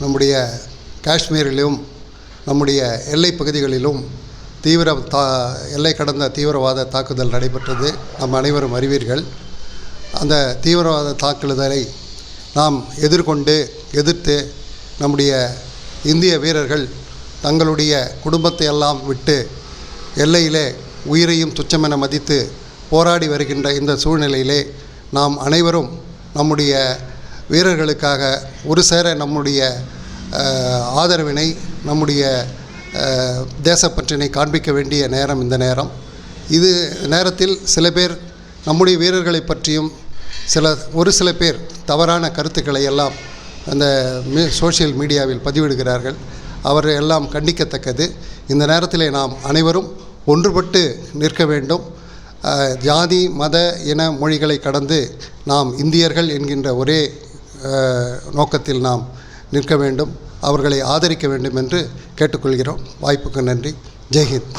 நம்முடைய காஷ்மீரிலும் நம்முடைய எல்லை பகுதிகளிலும் எல்லை கடந்த தீவிரவாத தாக்குதல் நடைபெற்றது. நம் அனைவரும் அறிவீர்கள். அந்த தீவிரவாத தாக்குதலை நாம் எதிர்த்து நம்முடைய இந்திய வீரர்கள் தங்களுடைய குடும்பத்தை எல்லாம் விட்டு எல்லையிலே உயிரையும் துச்சமென மதித்து போராடி வருகின்ற இந்த சூழ்நிலையிலே நாம் அனைவரும் நம்முடைய வீரர்களுக்காக ஒரு சேர நம்முடைய ஆதரவினை, நம்முடைய தேசப்பற்றினை காண்பிக்க வேண்டிய நேரம் இந்த நேரம். இது நேரத்தில் சில பேர் நம்முடைய வீரர்களை பற்றியும் ஒரு சில பேர் தவறான கருத்துக்களை எல்லாம் அந்த சோஷியல் மீடியாவில் பதிவிடுகிறார்கள். அவரை எல்லாம் கண்டிக்கத்தக்கது. இந்த நேரத்திலே நாம் அனைவரும் ஒன்றுபட்டு நிற்க வேண்டும். ஜாதி, மத, இன, மொழிகளை கடந்து நாம் இந்தியர்கள் என்கின்ற ஒரே நோக்கத்தில் நாம் நிற்க வேண்டும். அவர்களை ஆதரிக்க வேண்டும் என்று கேட்டுக்கொள்கிறோம். வாய்ப்புக்கு நன்றி. ஜெய்ஹிந்த்.